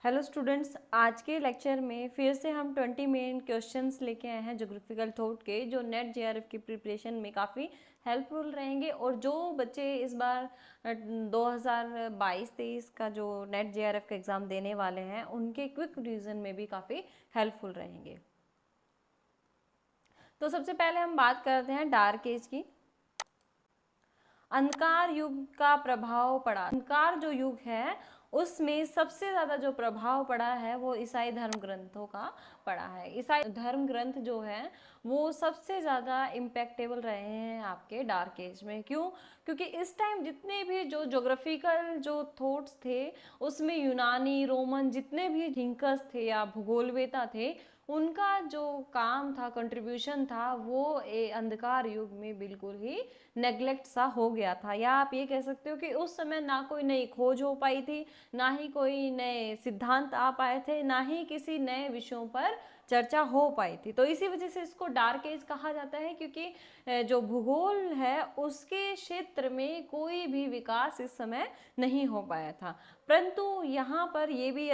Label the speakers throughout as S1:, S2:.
S1: Hello students, आज के lecture में फिर से हम 20 मेन क्वेश्चंस लेके आए हैं ज्योग्राफिकल थॉट के, जो नेट जेआरएफ की प्रिपरेशन में काफ़ी हेल्पफुल रहेंगे। और जो बच्चे इस बार 2022-23 का जो नेट जेआरएफ का एग्ज़ाम देने वाले हैं, उनके क्विक रिवीजन में भी काफ़ी हेल्पफुल रहेंगे। तो सबसे पहले हम बात करते हैं डार्क एज की। अंधकार युग का प्रभाव पड़ा। अंधकार जो युग है उसमें सबसे ज़्यादा जो प्रभाव पड़ा है वो ईसाई धर्म ग्रंथों का पड़ा है। ईसाई धर्म ग्रंथ जो है वो सबसे ज़्यादा इम्पैक्टेबल रहे हैं आपके डार्क एज में। क्यों? क्योंकि इस टाइम जितने भी जो ज्योग्राफिकल जो थॉट्स थे उसमें यूनानी, रोमन जितने भी थिंकर्स थे या भूगोलवेता थे, उनका जो काम था, कंट्रीब्यूशन था, वो अंधकार युग में बिल्कुल ही नेग्लेक्ट सा हो गया था। या आप ये कह सकते हो कि उस समय ना कोई नई खोज हो पाई थी, ना ही कोई नए सिद्धांत आ पाए थे, ना ही किसी नए विषयों पर चर्चा हो पाई थी। तो इसी वजह से इसको डार्क एज कहा जाता है, क्योंकि जो भूगोल है उसके क्षेत्र में कोई भी विकास इस समय नहीं हो पाया था। परंतु यहाँ पर यह भी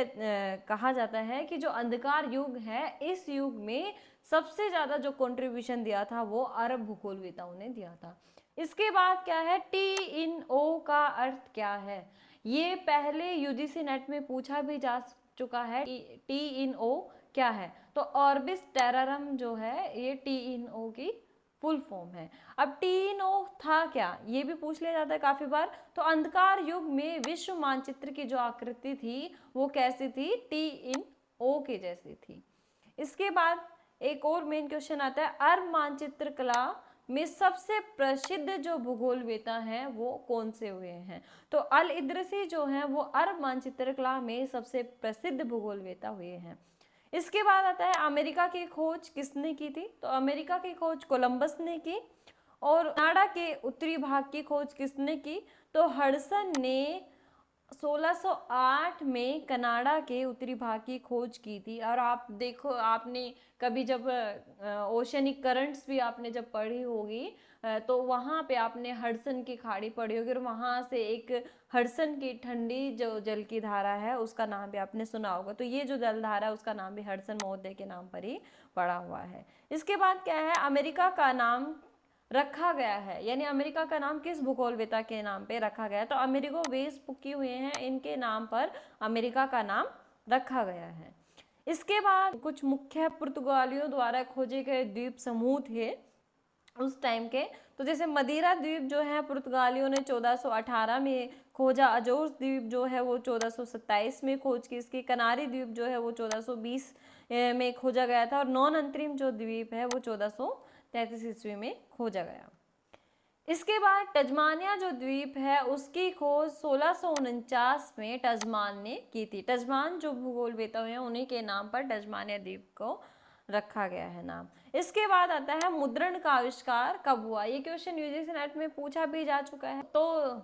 S1: कहा जाता है कि जो अंधकार युग है, इस युग में सबसे ज़्यादा जो कंट्रीब्यूशन दिया था वो अरब भूगोलवेताओं ने दिया था। इसके बाद क्या है, टी इन ओ का अर्थ क्या है? ये पहले यूजीसी नेट में पूछा भी जा चुका है। टी इन ओ क्या है? तो ऑर्बिस टेररम जो है ये टी इन ओ की फुल फॉर्म है। अब टी इन ओ था क्या, ये भी पूछ लिया जाता है काफी बार। तो अंधकार युग में विश्व मानचित्र की जो आकृति थी वो कैसी थी? टी इन ओ के जैसी थी। इसके बाद एक और मेन क्वेश्चन आता है, अरब मानचित्र कला में सबसे प्रसिद्ध जो भूगोलवेता हैं वो कौन से हुए हैं? तो अल इद्रिसी जो हैं वो अरब मानचित्र कला में सबसे प्रसिद्ध भूगोलवेता हुए हैं। इसके बाद आता है अमेरिका की खोज किसने की थी? तो अमेरिका की खोज कोलंबस ने की। और कनाडा के उत्तरी भाग की खोज किसने की? तो हडसन ने 1608 में कनाडा के उत्तरी भाग की खोज की थी। और आप देखो, आपने कभी जब ओशनिक करंट्स भी आपने जब पढ़ी होगी तो वहाँ पे आपने हडसन की खाड़ी पढ़ी होगी, और वहाँ से एक हडसन की ठंडी जो जल की धारा है उसका नाम भी आपने सुना होगा। तो ये जो जल धारा है उसका नाम भी हडसन महोदय के नाम पर ही पड़ा हुआ है। इसके बाद क्या है, अमेरिका का नाम रखा गया है, यानी अमेरिका का नाम किस भूगोलवेता के नाम पे रखा गया है? तो अमेरिगो वेस्पुक्की हुए हैं, इनके नाम पर अमेरिका का नाम रखा गया है। इसके बाद कुछ मुख्य पुर्तगालियों द्वारा खोजे गए द्वीप समूह थे उस टाइम के। तो जैसे मदिरा द्वीप जो है पुर्तगालियों ने 1418 में खोजा। अजोर द्वीप जो है वो 1427 में खोज की इसकी। कनारी द्वीप जो है वो 1420 में खोजा गया था। और नॉन अंतरिम जो द्वीप है वो 1433 ईस्वी में खोजा गया। इसके बाद टजमानिया जो द्वीप है उसकी खोज 1649 में टजमान ने की थी। टजमान जो भूगोलवेता हैं उन्हीं के नाम पर टजमानिया द्वीप को रखा गया है नाम। इसके बाद आता है मुद्रण का आविष्कार कब हुआ? ये क्वेश्चन यूजीसी नेट में पूछा भी जा चुका है। तो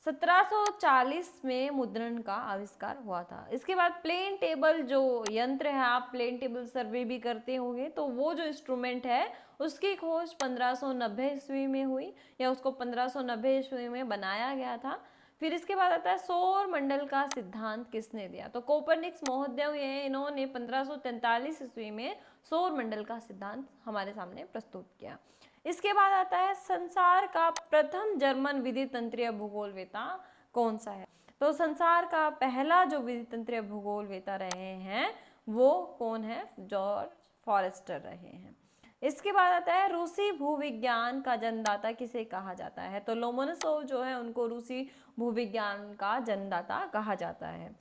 S1: 1740 में मुद्रण का आविष्कार हुआ था। इसके बाद प्लेन टेबल जो यंत्र है, आप प्लेन टेबल सर्वे भी करते होंगे, तो वो जो इंस्ट्रूमेंट है उसकी खोज 1590 ईस्वी में हुई, या उसको 1590 ईस्वी में बनाया गया था। फिर इसके बाद आता है सौर मंडल का सिद्धांत किसने दिया? तो कोपरनिकस महोदय हुए हैं, इन्होंने 1543 ईस्वी में सौर मंडल का सिद्धांत हमारे सामने प्रस्तुत किया। इसके बाद आता है संसार का प्रथम जर्मन विद्युत तंत्रीय भूगोलवेता कौन सा है? तो संसार का पहला जो विद्युत तंत्रीय भूगोलवेता रहे हैं वो कौन है? जॉर्ज फॉरेस्टर रहे हैं। इसके बाद आता है रूसी भूविज्ञान का जन्मदाता किसे कहा जाता है? तो लोमोनोसोव जो है उनको रूसी भूविज्ञान का जन्मदाता कहा जाता है।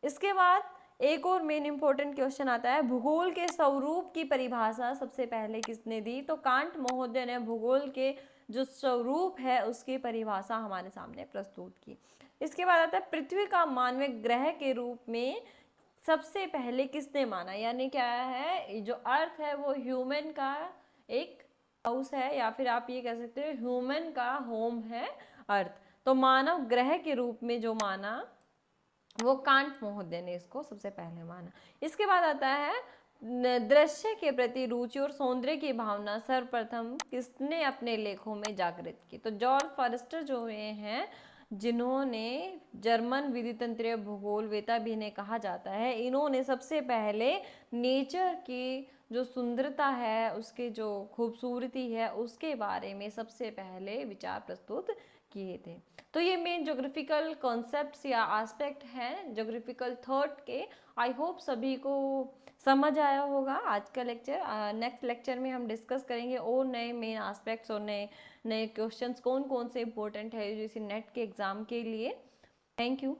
S1: इसके बाद एक और मेन इंपॉर्टेंट क्वेश्चन आता है, भूगोल के स्वरूप की परिभाषा सबसे पहले किसने दी? तो कांट महोदय ने भूगोल के जो स्वरूप है उसकी परिभाषा हमारे सामने प्रस्तुत की। इसके बाद आता है पृथ्वी का मानवीय ग्रह के रूप में सबसे पहले किसने माना? यानी क्या है, जो अर्थ है वो ह्यूमन का एक हाउस है, या फिर आप ये कह सकते हो ह्यूमन का होम है अर्थ। तो मानव ग्रह के रूप में जो माना वो कांट महोदय ने इसको सबसे पहले माना। इसके बाद आता है दृश्य के प्रति रुचि और सौंदर्य की भावना सर्वप्रथम किसने अपने लेखों में जागृत की? तो जॉर्ज फॉरेस्टर जो हुए हैं जिन्होंने जर्मन विधितंत्रीय भूगोलवेता भी इन्हें कहा जाता है, इन्होंने सबसे पहले नेचर की जो सुंदरता है, उसके जो खूबसूरती है, उसके बारे में सबसे पहले विचार प्रस्तुत किए थे। तो ये मेन ज्योग्राफिकल कॉन्सेप्ट्स या एस्पेक्ट हैं ज्योग्राफिकल थॉट के। आई होप सभी को समझ आया होगा आज का लेक्चर। नेक्स्ट लेक्चर में हम डिस्कस करेंगे और नए मेन एस्पेक्ट्स और नए नए क्वेश्चंस कौन कौन से इंपॉर्टेंट है जो इसी नेट के एग्जाम के लिए। Thank you.